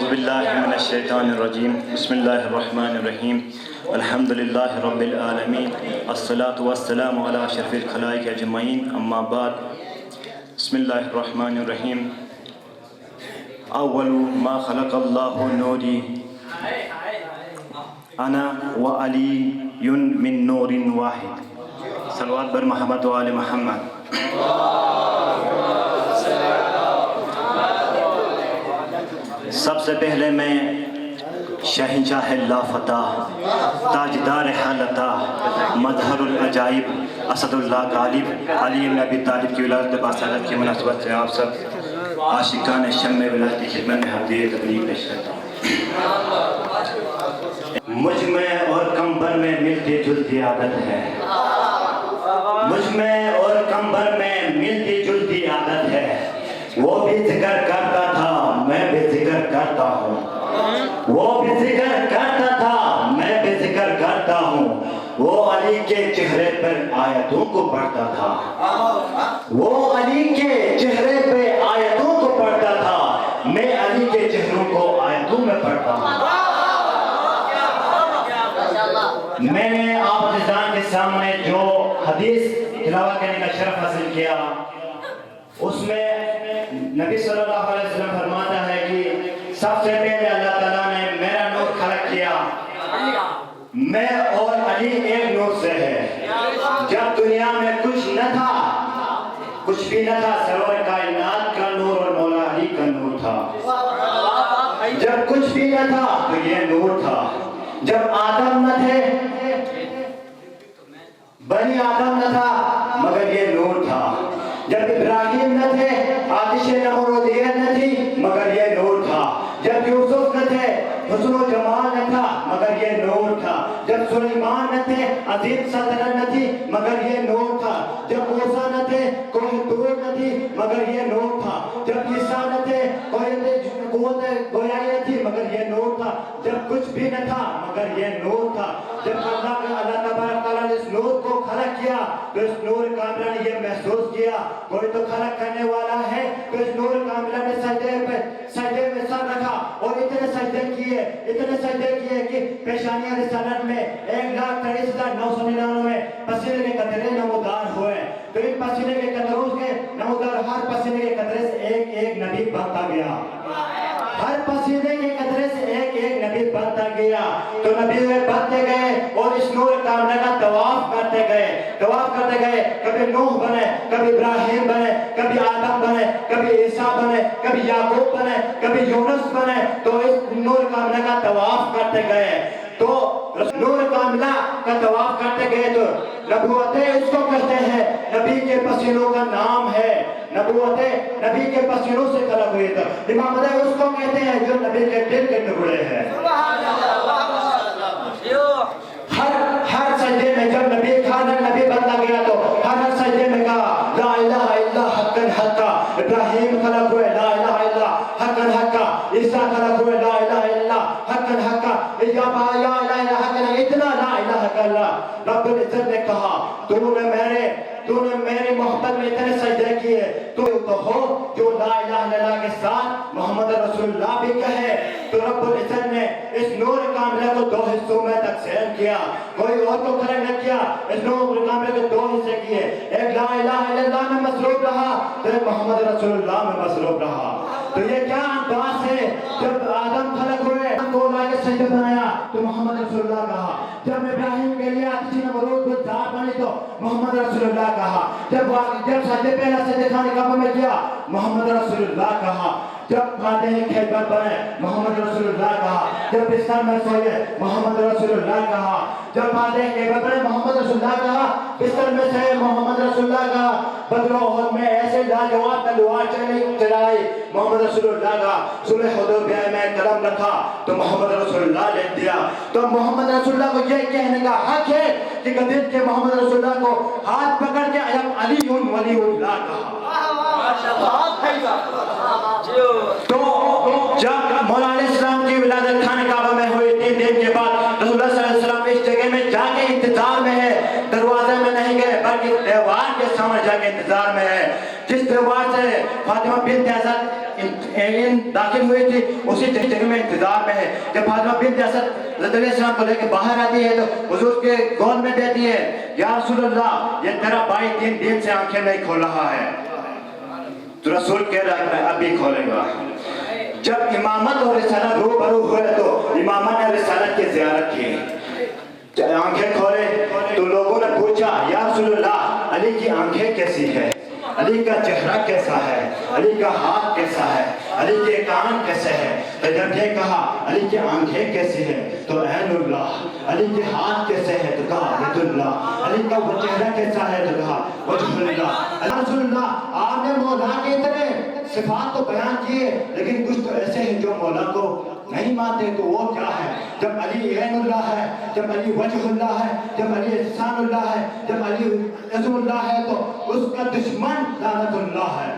باللہ من الشیطان الرجیم بسم اللہ الرحمن الرحیم الحمد للہ رب العالمین الصلاة والسلام علی اشرف الخلائق اجمعین اما بعد بسم اللہ الرحمن الرحیم اول ما خلق اللہ نوری انا و علی من نور واحد صلوات بر محمد و آل محمد. سب سے پہلے میں شہنشاہ لافتح تاجدار حالتہ مظہر العجائب اسد اللہ غالب علی بن ابی طالب کی ولادت باصادت کی مناسبت سے آپ سب عاشقان شمع ولادت کی خدمت میں ہدیہ تبلیغ پیش کرتا ہوں. مجھ میں اور کمبر میں ملتی جلتی عادت ہے، مجھ میں اور کمبر میں ملتی جلتی عادت ہے. وہ بھی ذکر کرتا تھا میں بھی ذکر کرتا ہوں، وہ بھی ذکر کرتا تھا میں بھی ذکر کرتا ہوں. وہ علی کے چہرے پر آیتوں کو پڑھتا تھا، وہ علی کے چہرے پہ آیتوں کو پڑھتا تھا، میں علی کے چہروں کو آیتوں میں پڑھتا ہوں. میں نے آپ عزیزان کے سامنے جو حدیث تلاوت کرنے کا شرف حاصل کیا، اس میں نبی صلی اللہ علیہ وسلم فرماتا ہے کہ سب سے پہلے اللہ تعالیٰ نے میرا نور خلق کیا، میں اور علی ایک نور سے ہے. جب دنیا میں کچھ نہ تھا، کچھ بھی نہ تھا، سرور کائنات کا نور اور مولا علی کا نور تھا. جب کچھ بھی نہ تھا تو یہ نور تھا. جب آدم نہ تھے، بنی آدم نہ تھا مگر یہ نور تھا. جب ابراہیم نہ تھے، آتش نمرودیت نہ تھی مگر یہ نور تھا. جب یوسف نہ تھے، حسن و جمال نہ تھا مگر یہ نور تھا. جب سلیمان نہ تھے، عظیم سلطنت نہ تھی مگر یہ نور تھا. جب موسیٰ نہ تھے، کوہ طور نہ تھی مگر یہ نور تھا. جب عیسیٰ نہ تھے، قوت گویائی نہ تھی مگر یہ نور تھا. جب کچھ بھی نہ تھا مگر یہ نور تھا. جب اللہ تبارک تعالیٰ نے اس نور کو خلق کیا تو اس نور کاملہ نے یہ محسوس کیا کوئی تو خلق کرنے والا ہے. تو اس نور کاملہ نے سجدے میں سر رکھا اور اتنے سجدے کیے کہ پیشانیہ رسالت میں 1,23,999 پسینے کے قطرے نمودار ہوئے. تو ان پسینے کے قطروں کے نمودار، ہر پسینے کے قطرے سے ایک ایک نبی بنتا گیا. ہر پسینے کے قطرے سے ایک ایک نبی بنتا گیا. تو نبی بنتے گئے اور اس نور کاملہ کا طواف کرتے گئے. کبھی نوح بنے، کبھی ابراہیم بنے، کبھی آدم بنے، کبھی عیسیٰ بنے، کبھی یعقوب بنے، کبھی یونس بنے. تو اس نور کاملہ کا طواف کرتے گئے. تو نور کاملہ کا طواف کرتے گئے تو نبوتیں اس کو کہتے ہیں. نبی کے پسینوں کا نام ہے. نبوتیں نبی کے پسینوں سے خلق ہوئی تھا. امامتیں اس کو کہتے ہیں جو نبی کے دل کے ٹکڑے ہیں. ہر سجدے میں جب نبی بنتا گیا تو ہر سجدے میں کہا لا الہ الا حقا حقا. ابراہیم خلق ہوئے لا الہ الا حقا حقا. عیسیٰ خلق ہوئے لا الہ الا حقا حقا. یا الہ الا حقا، اتنا لا الہ الا اللہ. رب العزت نے کہا تو نے میری محبت میں اتنے سجدے کیے، تو ہو جو لا الہ الا اللہ کے ساتھ محمد رسول اللہ بھی کہے. تو رب العزت نے اس نور کاملہ کو 2 حصوں میں تقسیم کیا. کوئی اور کو خلق نہ کیا. اس نور کاملہ کو 2 حصے کیے. ایک لا الہ الا اللہ میں مصروف رہا تو ایک محمد رسول اللہ میں مصروف رہا. تو یہ کیا انداز ہے؟ جب آدم خلق ہوئے تو لا کے سجدہ بنایا تو محمد رسول اللہ کہا. جب ابراہیم کے لیے آتش نمرود کو ذات بنی تو محمد رسول اللہ کہا. جب سجدے پہلا سجدہ خانہ کعبہ میں کیا محمد رسول اللہ کہا. جب فاتح خیبر بنے محمد رسول اللہ کہا. جب بستر میں سوئے محمد رسول اللہ کہا. جب فاتح خیبر بنے محمد رسول اللہ کہا. بستر میں سوئے محمد رسول اللہ کہا. بدر و احد میں ایسے لاجواب تلوار چلائی محمد رسول اللہ کہا. صلح حدیبیہ میں قدم رکھا تو محمد رسول اللہ لکھ دیا. تو محمد رسول اللہ کو یہ کہنے کا حق ہے کہ قدر کے محمد رسول اللہ کو ہاتھ پکڑ کے علی ولی اللہ کہا. تو جب مولا علیہ السلام کی ولادت خانہ کعبہ میں ہوئی 3 دن کے بعد رسول اللہ صلی اللہ علیہ وسلم اس جگہ میں جا کے انتظار میں ہے. دروازے میں نہیں گئے بلکہ دیوار کے سامنے جا کے انتظار میں ہے. جس دیوار سے فاطمہ بنت اسد داخل ہوئی تھی اسی جگہ میں انتظار میں ہے. جب فاطمہ بنت اسد رضی اللہ عنہ السلام کو لے کے باہر آتی ہے تو حضور کے گود میں دیتی ہے, یا رسول اللہ یہ تیرا بھائی 3 دن سے آنکھیں نہیں کھول رہا ہے. تو رسول کہہ رہا ہے میں ابھی کھولے گا. جب امامت اور رسالت روبرو ہوئے تو امامت نے رسالت کی زیارت کی, آنکھیں کھولے تو لوگوں نے پوچھا یا رسول اللہ علی کی آنکھیں کیسی ہے, علی کا چہرہ کیسا ہے, علی کا ہاتھ کیسا ہے, علی کے کان کیسے ہیں. تو جب یہ کہا علی کی آنکھیں کیسی ہیں تو عین اللہ, علی کے ہاتھ کیسے ہیں تو کہا ید اللہ, علی کا وہ چہرہ کیسا ہے تو کہا وجہ اللہ. رسول اللہ آپ نے مولا کے اتنے صفات تو بیان کیے لیکن کچھ تو ایسے ہیں جو مولا کو نہیں مانتے, تو وہ کیا ہے؟ جب علی عین اللہ ہے, جب علی وجہ اللہ ہے, جب علی احسان اللہ ہے, جب علی عزم اللہ ہے تو اس کا دشمن لعنت اللہ ہے.